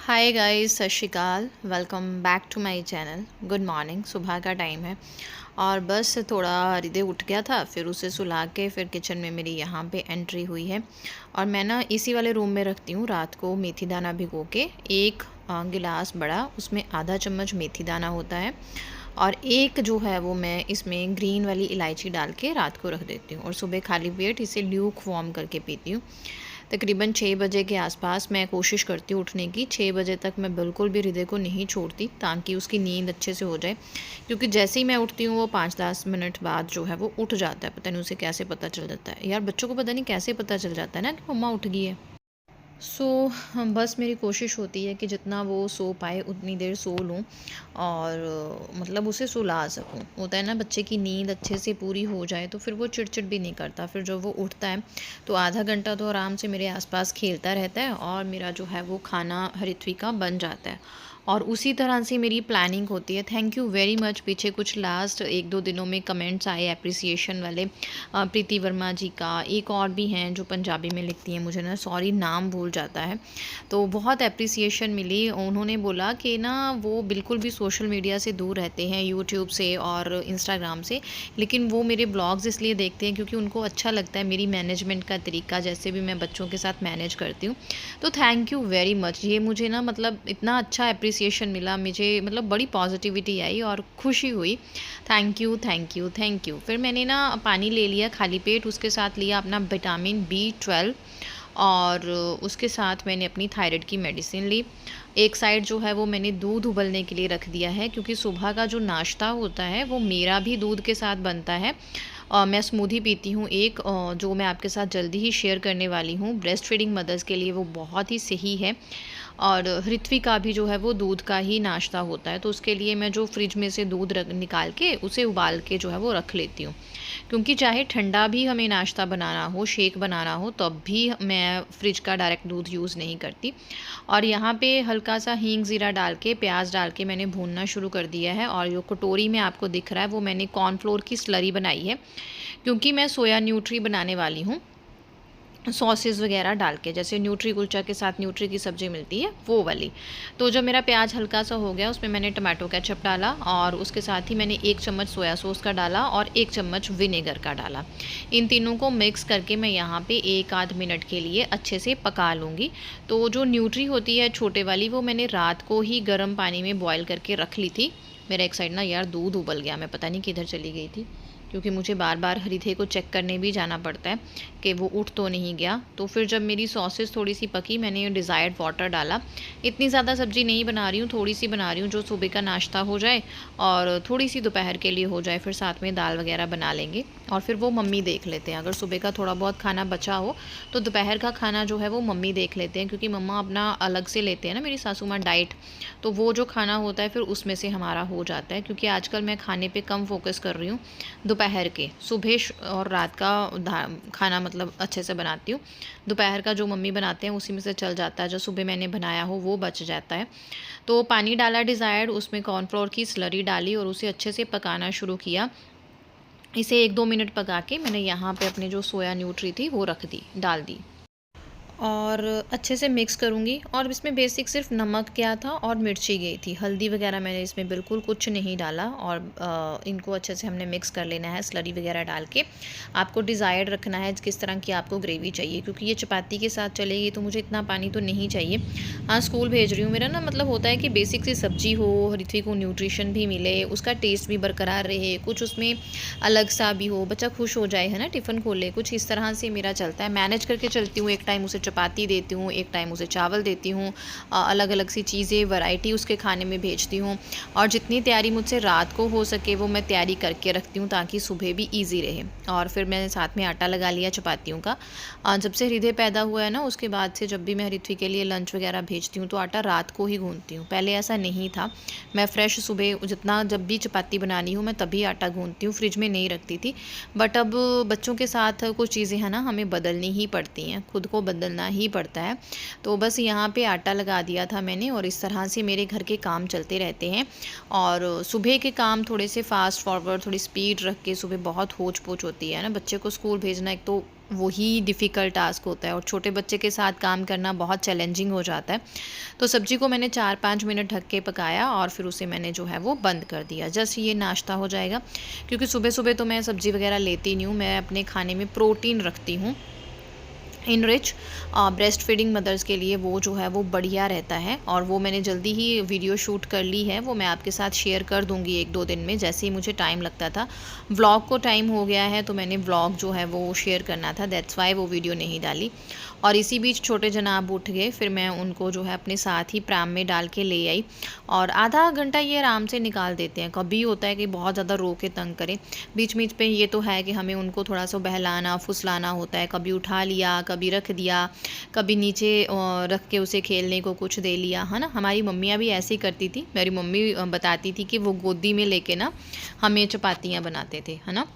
Hi guys, सत श्री अकाल। Welcome back to my channel. Good morning. सुबह का टाइम है और बस थोड़ा हृदय उठ गया था, फिर उसे सुला के फिर किचन में मेरी यहाँ पे एंट्री हुई है। और मैं ना इसी वाले रूम में रखती हूँ रात को मेथी दाना भिगो के। एक गिलास बड़ा, उसमें आधा चम्मच मेथी दाना होता है और एक जो है वो मैं इसमें ग्रीन वाली इलायची डाल के रात को रख देती हूँ और सुबह खाली पेट इसे ल्यूक वार्म करके पीती हूँ। तकरीबन 6 बजे के आसपास मैं कोशिश करती हूँ उठने की। 6 बजे तक मैं बिल्कुल भी हृदय को नहीं छोड़ती ताकि उसकी नींद अच्छे से हो जाए, क्योंकि जैसे ही मैं उठती हूँ वो 5-10 मिनट बाद जो है वो उठ जाता है। पता नहीं उसे कैसे पता चल जाता है यार, बच्चों को पता नहीं कैसे पता चल जाता है ना कि मम्मा उठ गई है। सो बस मेरी कोशिश होती है कि जितना वो सो पाए उतनी देर सो लूँ और मतलब उसे सुला सकूँ। होता है ना, बच्चे की नींद अच्छे से पूरी हो जाए तो फिर वो चिड़चिड़ भी नहीं करता। फिर जब वो उठता है तो आधा घंटा तो आराम से मेरे आसपास खेलता रहता है और मेरा जो है वो खाना हरित्वी का बन जाता है। और उसी तरह से मेरी प्लानिंग होती है। Thank you very much. पीछे कुछ लास्ट 1-2 दिनों में कमेंट्स आए अप्रिसिएशन वाले। प्रीति वर्मा जी का, एक और भी हैं जो पंजाबी में लिखती हैं, मुझे ना सॉरी नाम भूल जाता है। तो बहुत अप्रिसिएशन मिली। उन्होंने बोला कि ना वो बिल्कुल भी सोशल मीडिया से दूर रहते हैं, यूट्यूब से और इंस्टाग्राम से, लेकिन वो मेरे ब्लॉग्स इसलिए देखते हैं क्योंकि उनको अच्छा लगता है मेरी मैनेजमेंट का तरीका, जैसे भी मैं बच्चों के साथ मैनेज करती हूँ। तो थैंक यू वेरी मच। ये मुझे ना मतलब इतना अच्छा अप्रिसिएशन मिला, मुझे मतलब बड़ी पॉजिटिविटी आई और खुशी हुई। Thank you, thank you, thank you. फिर मैंने ना पानी ले लिया खाली पेट, उसके साथ लिया अपना विटामिन B12 और उसके साथ मैंने अपनी थायराइड की मेडिसिन ली। एक साइड जो है वो मैंने दूध उबलने के लिए रख दिया है, क्योंकि सुबह का जो नाश्ता होता है वो मेरा भी दूध के साथ बनता है। मैं स्मूदी पीती हूँ एक, जो मैं आपके साथ जल्दी ही शेयर करने वाली हूँ। ब्रेस्ट फीडिंग मदर्स के लिए वो बहुत ही सही है। और ऋत्वी का भी जो है वो दूध का ही नाश्ता होता है, तो उसके लिए मैं जो फ्रिज में से दूध निकाल के उसे उबाल के जो है वो रख लेती हूँ। क्योंकि चाहे ठंडा भी हमें नाश्ता बनाना हो, शेक बनाना हो, तब भी मैं फ्रिज का डायरेक्ट दूध यूज़ नहीं करती। और यहाँ पे हल्का सा हींग ज़ीरा डाल के, प्याज डाल के मैंने भूनना शुरू कर दिया है। और जो कटोरी में आपको दिख रहा है वो मैंने कॉर्नफ्लोर की स्लरी बनाई है, क्योंकि मैं सोया न्यूट्री बनाने वाली हूँ सॉसेस वगैरह डाल के, जैसे न्यूट्री कुलचा के साथ न्यूट्री की सब्ज़ी मिलती है वो वाली। तो जब मेरा प्याज हल्का सा हो गया उसमें मैंने टमाटो केचप डाला और उसके साथ ही मैंने 1 चम्मच सोया सॉस का डाला और 1 चम्मच विनेगर का डाला। इन तीनों को मिक्स करके मैं यहाँ पे 1 आध मिनट के लिए अच्छे से पका लूँगी। तो जो न्यूट्री होती है छोटे वाली, वो मैंने रात को ही गर्म पानी में बॉयल करके रख ली थी। मेरा एक साइड ना यार दूध उबल गया, मैं पता नहीं किधर चली गई थी, क्योंकि मुझे बार बार हरिथे को चेक करने भी जाना पड़ता है कि वो उठ तो नहीं गया। तो फिर जब मेरी सॉसेस थोड़ी सी पकी, मैंने डिज़ायर्ड वाटर डाला। इतनी ज़्यादा सब्ज़ी नहीं बना रही हूँ, थोड़ी सी बना रही हूँ जो सुबह का नाश्ता हो जाए और थोड़ी सी दोपहर के लिए हो जाए, फिर साथ में दाल वगैरह बना लेंगे और फिर वो मम्मी देख लेते हैं। अगर सुबह का थोड़ा बहुत खाना बचा हो तो दोपहर का खाना जो है वो मम्मी देख लेते हैं, क्योंकि मम्मा अपना अलग से लेते हैं ना, मेरी सासू माँ डाइट। तो वो जो खाना होता है फिर उसमें से हमारा हो जाता है, क्योंकि आजकल मैं खाने पे कम फोकस कर रही हूँ। दोपहर के, सुबह और रात का खाना मतलब अच्छे से बनाती हूँ। दोपहर का जो मम्मी बनाते हैं उसी में से चल जाता है, जो सुबह मैंने बनाया हो वो बच जाता है। तो पानी डाला डिज़ायर्ड, उसमें कॉर्नफ्लोर की स्लरी डाली और उसे अच्छे से पकाना शुरू किया। इसे 1-2 मिनट पका के मैंने यहाँ पे अपने जो सोया न्यूट्री थी वो रख दी, डाल दी और अच्छे से मिक्स करूँगी। और इसमें बेसिक सिर्फ नमक क्या था और मिर्ची गई थी, हल्दी वगैरह मैंने इसमें बिल्कुल कुछ नहीं डाला। और इनको अच्छे से हमने मिक्स कर लेना है स्लरी वगैरह डाल के। आपको डिज़ायर्ड रखना है किस तरह की आपको ग्रेवी चाहिए, क्योंकि ये चपाती के साथ चलेगी तो मुझे इतना पानी तो नहीं चाहिए। हाँ, स्कूल भेज रही हूँ, मेरा ना मतलब होता है कि बेसिक सी सब्ज़ी हो, ऋत्विक को न्यूट्रिशन भी मिले, उसका टेस्ट भी बरकरार रहे, कुछ उसमें अलग सा भी हो, बच्चा खुश हो जाए, है ना, टिफ़िन खोले, कुछ इस तरह से मेरा चलता है। मैनेज करके चलती हूँ। एक टाइम उसे चपाती देती हूँ, एक टाइम उसे चावल देती हूँ, अलग अलग सी चीज़ें वैरायटी उसके खाने में भेजती हूँ। और जितनी तैयारी मुझसे रात को हो सके वो मैं तैयारी करके रखती हूँ ताकि सुबह भी ईजी रहे। और फिर मैंने साथ में आटा लगा लिया चपातियों का। जब से हृदय पैदा हुआ है ना, उसके बाद से जब भी मैं हृत्वी के लिए लंच वगैरह भेजती हूँ तो आटा रात को ही गूँथती हूँ। पहले ऐसा नहीं था, मैं फ्रेश सुबह जितना जब भी चपाती बनानी हूँ मैं तभी आटा गूँथती हूँ, फ्रिज में नहीं रखती थी। बट अब बच्चों के साथ कुछ चीज़ें हैं ना हमें बदलनी ही पड़ती हैं, खुद को बदलना ही पड़ता है। तो बस यहाँ पे आटा लगा दिया था मैंने और इस तरह से मेरे घर के काम चलते रहते हैं। और सुबह के काम थोड़े से फास्ट फॉरवर्ड, थोड़ी स्पीड रख के, सुबह बहुत होच पोच होती है ना, बच्चे को स्कूल भेजना एक तो वही डिफ़िकल्ट टास्क होता है और छोटे बच्चे के साथ काम करना बहुत चैलेंजिंग हो जाता है। तो सब्ज़ी को मैंने 4-5 मिनट ढक के पकाया और फिर उसे मैंने जो है वो बंद कर दिया। जस्ट ये नाश्ता हो जाएगा, क्योंकि सुबह-सुबह तो मैं सब्ज़ी वग़ैरह लेती नहीं हूँ, मैं अपने खाने में प्रोटीन रखती हूँ। इनरिच ब्रेस्ट फीडिंग मदर्स के लिए वो जो है वो बढ़िया रहता है, और वो मैंने जल्दी ही वीडियो शूट कर ली है, वो मैं आपके साथ शेयर कर दूंगी 1-2 दिन में, जैसे ही मुझे टाइम लगता था। व्लॉग को टाइम हो गया है तो मैंने व्लॉग जो है वो शेयर करना था, दैट्स वाई वो वीडियो नहीं डाली। और इसी बीच छोटे जनाब उठ गए, फिर मैं उनको जो है अपने साथ ही प्राम में डाल के ले आई, और आधा घंटा ये आराम से निकाल देते हैं। कभी होता है कि बहुत ज़्यादा रो के तंग करें, बीच बीच पे ये तो है कि हमें उनको थोड़ा सा बहलाना फुसलाना होता है, कभी उठा लिया, कभी रख दिया, कभी नीचे रख के उसे खेलने को कुछ दे लिया, है ना। हमारी मम्मियाँ भी ऐसे ही करती थी, मेरी मम्मी बताती थी कि वो गोदी में लेके ना हमें चपातियाँ बनाते थे, है ना।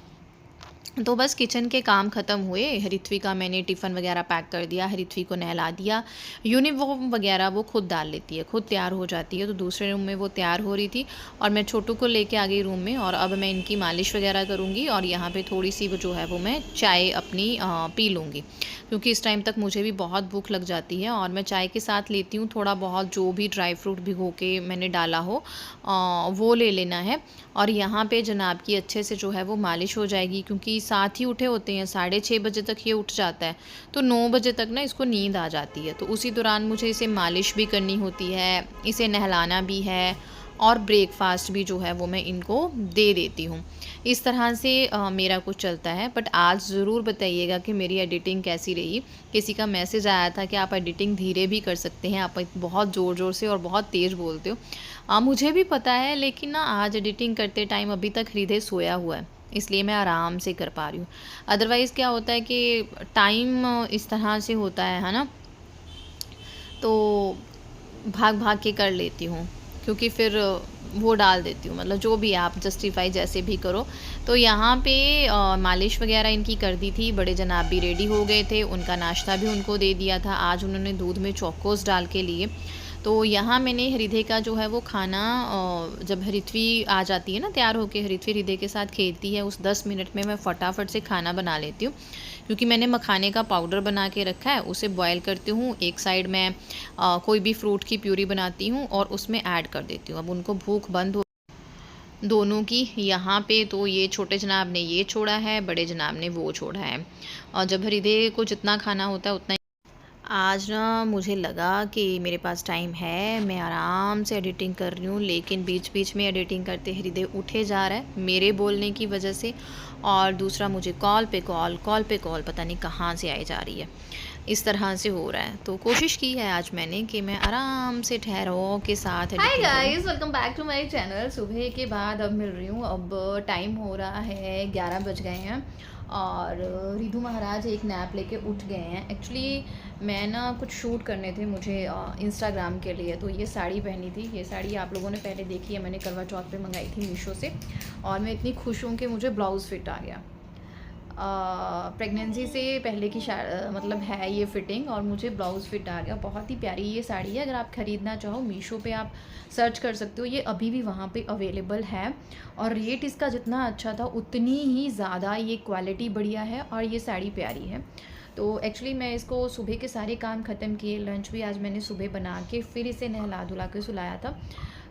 तो बस किचन के काम ख़त्म हुए। हरिथ्वी का मैंने टिफ़िन वगैरह पैक कर दिया, हरिथ्वी को नहला दिया। यूनिफ़ॉर्म वगैरह वो खुद डाल लेती है, खुद तैयार हो जाती है। तो दूसरे रूम में वो तैयार हो रही थी और मैं छोटू को लेके आ गई रूम में, और अब मैं इनकी मालिश वगैरह करूँगी और यहाँ पे थोड़ी सी वो जो है वो मैं चाय अपनी पी लूँगी, क्योंकि इस टाइम तक मुझे भी बहुत भूख लग जाती है। और मैं चाय के साथ लेती हूँ थोड़ा बहुत जो भी ड्राई फ्रूट भिगो के मैंने डाला हो वो ले लेना है। और यहाँ पे जनाब की अच्छे से जो है वो मालिश हो जाएगी, क्योंकि साथ ही उठे होते हैं, 6:30 बजे तक ये उठ जाता है, तो 9 बजे तक ना इसको नींद आ जाती है। तो उसी दौरान मुझे इसे मालिश भी करनी होती है, इसे नहलाना भी है, और ब्रेकफास्ट भी जो है वो मैं इनको दे देती हूँ। इस तरह से मेरा कुछ चलता है। बट आज ज़रूर बताइएगा कि मेरी एडिटिंग कैसी रही। किसी का मैसेज आया था कि आप एडिटिंग धीरे भी कर सकते हैं, आप बहुत ज़ोर ज़ोर से और बहुत तेज़ बोलते हो। मुझे भी पता है, लेकिन ना आज एडिटिंग करते टाइम अभी तक हृदय सोया हुआ है, इसलिए मैं आराम से कर पा रही हूँ। अदरवाइज़ क्या होता है कि टाइम इस तरह से होता है ना, तो भाग भाग के कर लेती हूँ, क्योंकि फिर वो डाल देती हूँ, मतलब जो भी आप जस्टिफाई जैसे भी करो। तो यहाँ पे मालिश वगैरह इनकी कर दी थी, बड़े जनाब भी रेडी हो गए थे, उनका नाश्ता भी उनको दे दिया था। आज उन्होंने दूध में चोकोस डाल के लिए। तो यहाँ मैंने हृदय का जो है वो खाना, जब हरिथ्वी आ जाती है ना तैयार होके, हरिथ्वी हृदय के साथ खेलती है, उस 10 मिनट में मैं फटाफट से खाना बना लेती हूँ, क्योंकि मैंने मखाने का पाउडर बना के रखा है, उसे बॉयल करती हूँ। एक साइड में कोई भी फ्रूट की प्यूरी बनाती हूँ और उसमें ऐड कर देती हूँ। अब उनको भूख बंद हो दोनों की। यहाँ पे तो ये छोटे जनाब ने ये छोड़ा है, बड़े जनाब ने वो छोड़ा है, और जब हृदय को जितना खाना होता है उतना। आज ना मुझे लगा कि मेरे पास टाइम है, मैं आराम से एडिटिंग कर रही हूँ, लेकिन बीच बीच में एडिटिंग करते हृदय उठे जा रहा है मेरे बोलने की वजह से, और दूसरा मुझे कॉल पे कॉल पता नहीं कहाँ से आई जा रही है, इस तरह से हो रहा है। तो कोशिश की है आज मैंने कि मैं आराम से ठहराव के साथ hi guys, welcome back to my channel. सुबह के बाद अब मिल रही हूँ। अब टाइम हो रहा है 11 बज गए हैं और रिधु महाराज एक नैप लेके उठ गए हैं। एक्चुअली मैं ना कुछ शूट करने थे मुझे इंस्टाग्राम के लिए, तो ये साड़ी पहनी थी। ये साड़ी आप लोगों ने पहले देखी है, मैंने करवा चौथ पे मंगाई थी मीशो से, और मैं इतनी खुश हूँ कि मुझे ब्लाउज़ फिट आ गया। प्रेगनेंसी से पहले की मतलब है ये फ़िटिंग, और मुझे ब्लाउज़ फिट आ गया। बहुत ही प्यारी ये साड़ी है। अगर आप ख़रीदना चाहो मीशो पे आप सर्च कर सकते हो, ये अभी भी वहाँ पे अवेलेबल है, और रेट इसका जितना अच्छा था उतनी ही ज़्यादा ये क्वालिटी बढ़िया है, और ये साड़ी प्यारी है। तो एक्चुअली मैं इसको सुबह के सारे काम ख़त्म किए, लंच भी आज मैंने सुबह बना के फिर इसे नहला धुला के सुलाया था।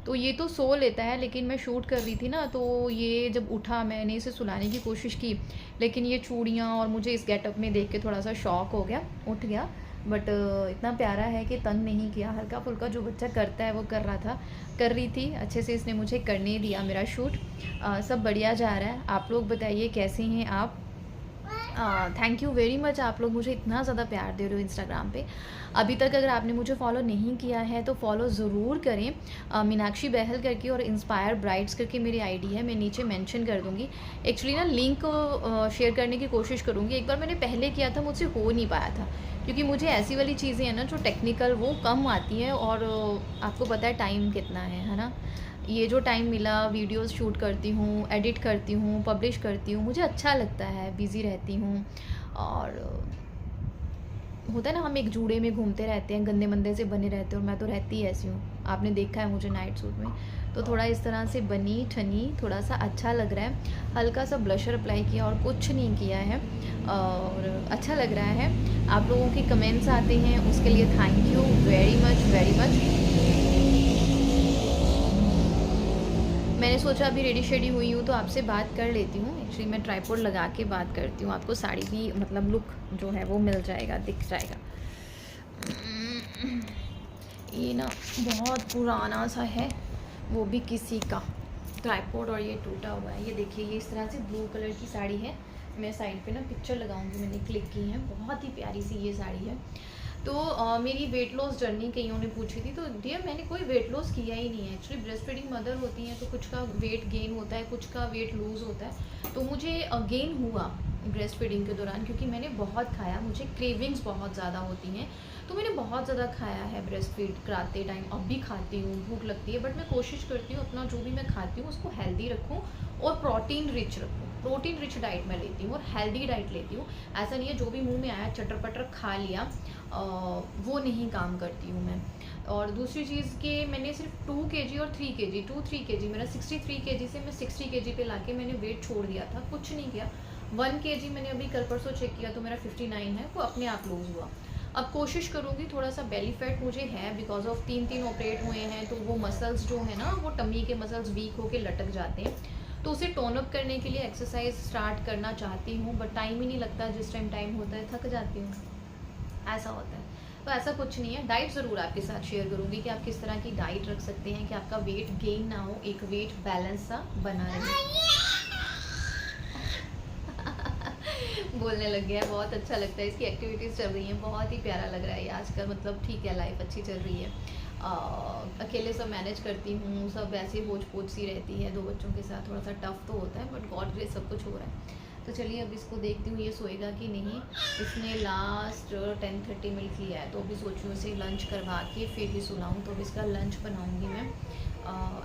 तो ये तो सो लेता है, लेकिन मैं शूट कर रही थी ना, तो ये जब उठा मैंने इसे सुलाने की कोशिश की, लेकिन ये चूड़ियाँ और मुझे इस गेटअप में देख के थोड़ा सा शॉक हो गया, उठ गया। बट इतना प्यारा है कि तंग नहीं किया, हल्का फुल्का जो बच्चा करता है वो कर रही थी, अच्छे से इसने मुझे करने दिया मेरा शूट। सब बढ़िया जा रहा है। आप लोग बताइए कैसे हैं आप। थैंक यू वेरी मच, आप लोग मुझे इतना ज़्यादा प्यार दे रहे हो इंस्टाग्राम पे। अभी तक अगर आपने मुझे फॉलो नहीं किया है तो फॉलो ज़रूर करें। मीनाक्षी बहल करके और इंस्पायर ब्राइड्स करके मेरी आईडी है, मैं नीचे मेंशन कर दूँगी। एक्चुअली ना लिंक शेयर करने की कोशिश करूँगी। एक बार मैंने पहले किया था, मुझसे हो नहीं पाया था, क्योंकि मुझे ऐसी वाली चीज़ें हैं ना जो टेक्निकल वो कम आती हैं, और आपको पता है टाइम कितना है ना। ये जो टाइम मिला, वीडियोस शूट करती हूँ, एडिट करती हूँ, पब्लिश करती हूँ, मुझे अच्छा लगता है, बिज़ी रहती हूँ। और होता है ना, हम एक जूड़े में घूमते रहते हैं, गंदे मंदे से बने रहते हैं, और मैं तो रहती ही ऐसी हूँ, आपने देखा है मुझे नाइट सूट में। तो थोड़ा इस तरह से बनी ठनी, थोड़ा सा अच्छा लग रहा है। हल्का सा ब्लशर अप्लाई किया और कुछ नहीं किया है, और अच्छा लग रहा है। आप लोगों के कमेंट्स आते हैं, उसके लिए thank you very much very much. मैंने सोचा अभी रेडी शेडी हुई हूँ तो आपसे बात कर लेती हूँ। एक्चुअली मैं ट्राइपॉड लगा के बात करती हूँ, आपको साड़ी भी मतलब लुक जो है वो मिल जाएगा, दिख जाएगा। ये ना बहुत पुराना सा है, वो भी किसी का ट्राइपॉड, और ये टूटा हुआ है। ये देखिए, ये इस तरह से ब्लू कलर की साड़ी है। मैं साइड पे ना पिक्चर लगाऊंगी, मैंने क्लिक की है, बहुत ही प्यारी सी ये साड़ी है। तो मेरी वेट लॉस जर्नी कईयों ने पूछी थी, तो डियर मैंने कोई वेट लॉस किया ही नहीं है। एक्चुअली ब्रेस्ट फीडिंग मदर होती हैं तो कुछ का वेट गेन होता है, कुछ का वेट लूज़ होता है। तो मुझे गेन हुआ ब्रेस्ट फीडिंग के दौरान, क्योंकि मैंने बहुत खाया, मुझे क्रेविंग्स बहुत ज़्यादा होती हैं, तो मैंने बहुत ज़्यादा खाया है ब्रेस्ट फीड कराते टाइम। अब भी खाती हूँ, भूख लगती है, बट मैं कोशिश करती हूँ अपना जो भी मैं खाती हूँ उसको हेल्दी रखूँ और प्रोटीन रिच रखूँ। प्रोटीन रिच डाइट मैं लेती हूँ और हेल्दी डाइट लेती हूँ। ऐसा नहीं है जो भी मुंह में आया चटर पटर खा लिया, वो नहीं काम करती हूँ मैं। और दूसरी चीज़ कि मैंने सिर्फ 2 kg और 3 kg 2-3 kg, मेरा 63 kg से मैं 60 kg पे लाके मैंने वेट छोड़ दिया था, कुछ नहीं किया। 1 kg मैंने अभी कल परसों चेक किया तो मेरा 59 है, वो अपने आप लूज़ हुआ। अब कोशिश करूँगी, थोड़ा सा बेली फैट मुझे है बिकॉज ऑफ 3 ऑपरेट हुए हैं, तो वो मसल्स जो है ना, वो टमी के मसल्स वीक होके लटक जाते हैं। तो उसे टोन अप करने के लिए एक्सरसाइज स्टार्ट करना चाहती हूँ, बट टाइम ही नहीं लगता। जिस टाइम टाइम होता है थक जाती हूँ, ऐसा होता है। तो ऐसा कुछ नहीं है। डाइट ज़रूर आपके साथ शेयर करूँगी कि आप किस तरह की डाइट रख सकते हैं कि आपका वेट गेन ना हो, एक वेट बैलेंस सा बना रहे। बोलने लग गया है, बहुत अच्छा लगता है। इसकी एक्टिविटीज़ चल रही हैं, बहुत ही प्यारा लग रहा है ये आजकल। मतलब ठीक है, लाइफ अच्छी चल रही है। अकेले सब मैनेज करती हूँ, सब ऐसे होच पोच सी रहती है। 2 बच्चों के साथ थोड़ा सा टफ तो होता है, बट गॉड ग्रेस सब कुछ हो रहा है। तो चलिए अब इसको देखती हूँ ये सोएगा कि नहीं। इसने लास्ट 10:30 मिनट लिया है, तो अभी सोचूँ इसे लंच करवा के फिर ही सुलाऊँ। तो अब इसका लंच बनाऊँगी मैं।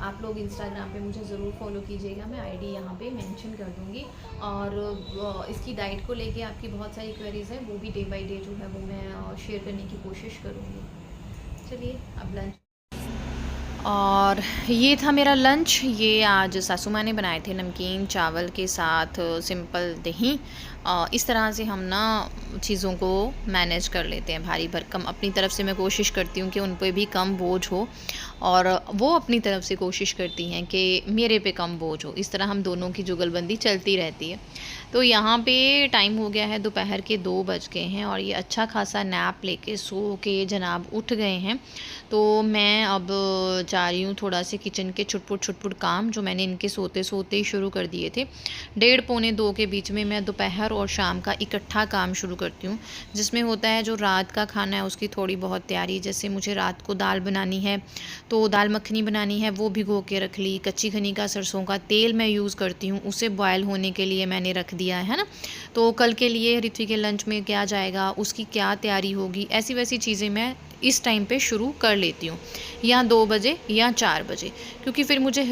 आप लोग इंस्टाग्राम पे मुझे ज़रूर फॉलो कीजिएगा, मैं आईडी यहाँ पे मेंशन कर दूँगी। और इसकी डाइट को लेके आपकी बहुत सारी क्वेरीज़ हैं, वो भी डे बाय डे जो है वो मैं शेयर करने की कोशिश करूँगी। चलिए अब लंच। और ये था मेरा लंच। ये आज सासू माँ ने बनाए थे, नमकीन चावल के साथ सिंपल दही। इस तरह से हम ना चीज़ों को मैनेज कर लेते हैं, भारी भरकम। अपनी तरफ से मैं कोशिश करती हूँ कि उन पे भी कम बोझ हो, और वो अपनी तरफ से कोशिश करती हैं कि मेरे पे कम बोझ हो। इस तरह हम दोनों की जुगलबंदी चलती रहती है। तो यहाँ पे टाइम हो गया है, दोपहर के 2 बज गए हैं, और ये अच्छा खासा नैप लेके सो के जनाब उठ गए हैं। तो मैं अब जा रही हूँ थोड़ा से किचन के छुटपुट काम जो मैंने इनके सोते सोते ही शुरू कर दिए थे। 1:30-2 के बीच में मैं दोपहर और शाम का इकट्ठा काम शुरू करती हूँ, जिसमें होता है जो रात का खाना है उसकी थोड़ी बहुत तैयारी। जैसे मुझे रात को दाल बनानी है, तो दाल मखनी बनानी है, वो भिगो के रख ली। कच्ची घनी का सरसों का तेल मैं यूज़ करती हूँ, उसे बॉयल होने के लिए मैंने रख दिया है ना। तो कल के लिए ऋत्वी के लंच में क्या जाएगा, उसकी क्या तैयारी होगी, ऐसी वैसी चीज़ें मैं इस टाइम पे शुरू कर लेती हूँ, या 2 बजे या 4 बजे, क्योंकि फिर मुझे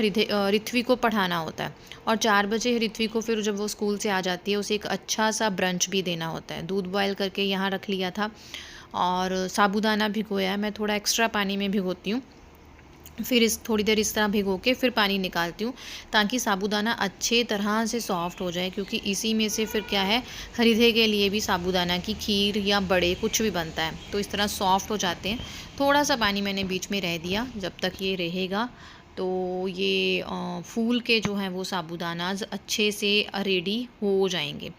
ऋत्वी को पढ़ाना होता है। और 4 बजे ऋत्वी को फिर जब वो स्कूल से आ जाती है, उसे एक अच्छा सा ब्रंच भी देना होता है। दूध बॉयल करके यहाँ रख लिया था, और साबूदाना भिगोया है। मैं थोड़ा एक्स्ट्रा पानी में भिगोती हूँ, फिर इस थोड़ी देर इस तरह भिगो के फिर पानी निकालती हूँ, ताकि साबूदाना अच्छे तरह से सॉफ़्ट हो जाए। क्योंकि इसी में से फिर क्या है, हरीधे के लिए भी साबूदाना की खीर या बड़े कुछ भी बनता है, तो इस तरह सॉफ़्ट हो जाते हैं। थोड़ा सा पानी मैंने बीच में रह दिया, जब तक ये रहेगा तो ये फूल के जो हैं वो साबूदानाज अच्छे से रेडी हो जाएंगे।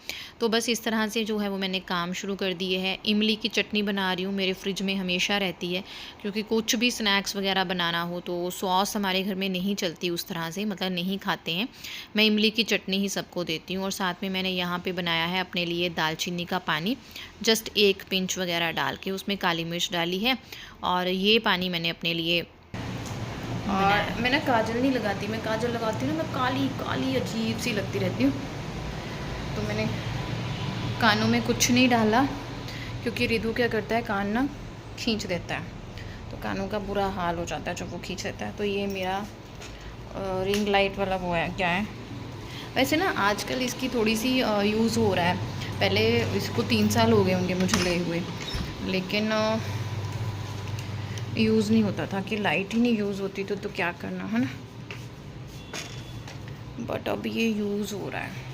तो बस इस तरह से जो है वो मैंने काम शुरू कर दिए है। इमली की चटनी बना रही हूँ, मेरे फ्रिज में हमेशा रहती है, क्योंकि कुछ भी स्नैक्स वगैरह बनाना हो तो सॉस हमारे घर में नहीं चलती उस तरह से, मतलब नहीं खाते हैं। मैं इमली की चटनी ही सबको देती हूँ। और साथ में मैंने यहाँ पे बनाया है अपने लिए दालचीनी का पानी, जस्ट 1 पिंच वगैरह डाल के, उसमें काली मिर्च डाली है, और ये पानी मैंने अपने लिए। और मैं ना काजल नहीं लगाती, मैं काजल लगाती हूँ ना मैं काली काली अजीब सी लगती रहती हूँ। तो मैंने कानों में कुछ नहीं डाला, क्योंकि रिदू क्या करता है, कान ना खींच देता है, तो कानों का बुरा हाल हो जाता है जब वो खींच देता है। तो ये मेरा रिंग लाइट वाला वो है, क्या है वैसे ना, आजकल इसकी थोड़ी सी यूज़ हो रहा है। पहले इसको 3 साल हो गए होंगे मुझे ले हुए, लेकिन यूज़ नहीं होता था कि लाइट ही नहीं यूज़ होती तो क्या करना है ना। बट अब ये यूज़ हो रहा है।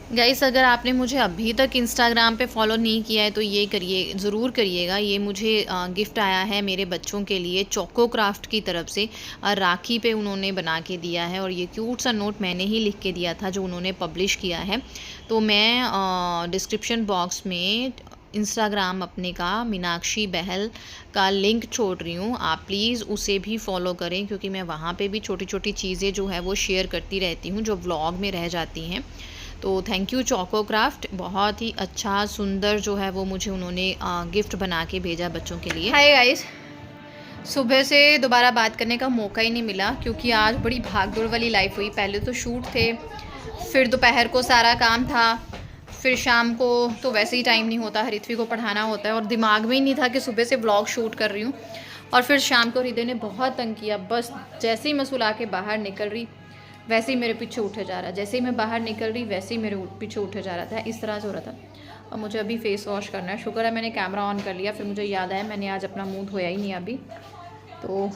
गाइस, अगर आपने मुझे अभी तक इंस्टाग्राम पे फॉलो नहीं किया है तो ये करिए, ज़रूर करिएगा। ये मुझे गिफ्ट आया है मेरे बच्चों के लिए चोको क्राफ्ट की तरफ से। राखी पे उन्होंने बना के दिया है और ये क्यूट सा नोट मैंने ही लिख के दिया था जो उन्होंने पब्लिश किया है। तो मैं डिस्क्रिप्शन बॉक्स में इंस्टाग्राम अपने का मीनाक्षी बहल का लिंक छोड़ रही हूँ, आप प्लीज़ उसे भी फॉलो करें क्योंकि मैं वहाँ पे भी छोटी छोटी चीज़ें जो है वो शेयर करती रहती हूँ जो व्लॉग में रह जाती हैं। तो थैंक यू चोको क्राफ्ट, बहुत ही अच्छा सुंदर जो है वो मुझे उन्होंने गिफ्ट बना के भेजा बच्चों के लिए। हाय गाइस, सुबह से दोबारा बात करने का मौका ही नहीं मिला क्योंकि आज बड़ी भागदौड़ वाली लाइफ हुई। पहले तो शूट थे, फिर दोपहर को सारा काम था, फिर शाम को तो वैसे ही टाइम नहीं होता, हरित्वी को पढ़ाना होता है और दिमाग में ही नहीं था कि सुबह से व्लॉग शूट कर रही हूँ। और फिर शाम को हृदय ने बहुत तंग किया, बस जैसे ही मैं सुला के बाहर निकल रही वैसे ही मेरे पीछे उठे जा रहा, जैसे ही मैं बाहर निकल रही वैसे ही मेरे पीछे उठे जा रहा था, इस तरह से हो रहा था। और मुझे अभी फेस वॉश करना है। शुक्र है मैंने कैमरा ऑन कर लिया, फिर मुझे याद आया मैंने आज अपना मुंह धोया ही नहीं अभी। तो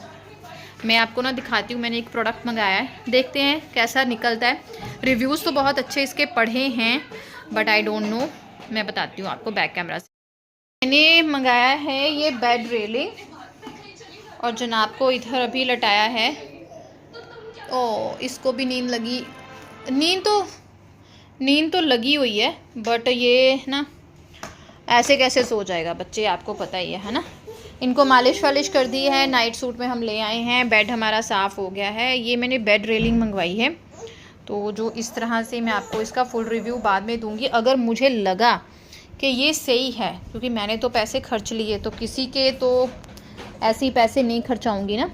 मैं आपको ना दिखाती हूँ, मैंने एक प्रोडक्ट मंगाया है, देखते हैं कैसा निकलता है। रिव्यूज़ तो बहुत अच्छे इसके पढ़े हैं बट आई डोंट नो, मैं बताती हूँ आपको बैक कैमरा से। मैंने मंगाया है ये बेड रेलिंग और जनाब को इधर अभी लटाया है। ओ, इसको भी नींद लगी, नींद तो लगी हुई है बट ये ना ऐसे कैसे सो जाएगा बच्चे, आपको पता ही है ना। इनको मालिश वालिश कर दी है, नाइट सूट में हम ले आए हैं, बेड हमारा साफ़ हो गया है। ये मैंने बेड रेलिंग मंगवाई है तो जो इस तरह से, मैं आपको इसका फुल रिव्यू बाद में दूंगी। अगर मुझे लगा कि ये सही है, क्योंकि मैंने तो पैसे खर्च लिए तो किसी के तो ऐसे ही पैसे नहीं खर्चाऊँगी ना।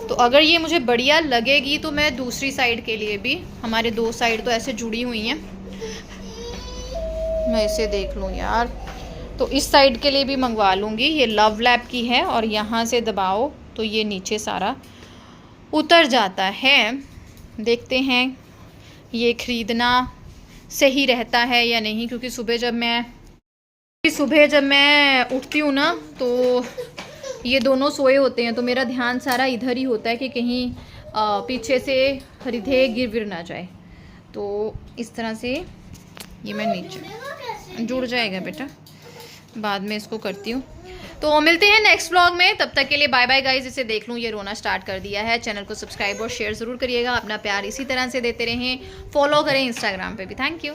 तो अगर ये मुझे बढ़िया लगेगी तो मैं दूसरी साइड के लिए भी, हमारे 2 साइड तो ऐसे जुड़ी हुई हैं, मैं इसे देख लूँ यार, तो इस साइड के लिए भी मंगवा लूँगी। ये लव लैब की है और यहाँ से दबाओ तो ये नीचे सारा उतर जाता है। देखते हैं ये ख़रीदना सही रहता है या नहीं, क्योंकि सुबह जब मैं उठती हूँ ना तो ये दोनों सोए होते हैं तो मेरा ध्यान सारा इधर ही होता है कि कहीं पीछे से हृदय गिर ना जाए। तो इस तरह से ये मैं नीचे जुड़ जाएगा बेटा, बाद में इसको करती हूँ। तो मिलते हैं नेक्स्ट व्लॉग में, तब तक के लिए बाय बाय गाइज। इसे देख लूँ, ये रोना स्टार्ट कर दिया है। चैनल को सब्सक्राइब और शेयर ज़रूर करिएगा, अपना प्यार इसी तरह से देते रहें, फॉलो करें इंस्टाग्राम पे भी। Thank you.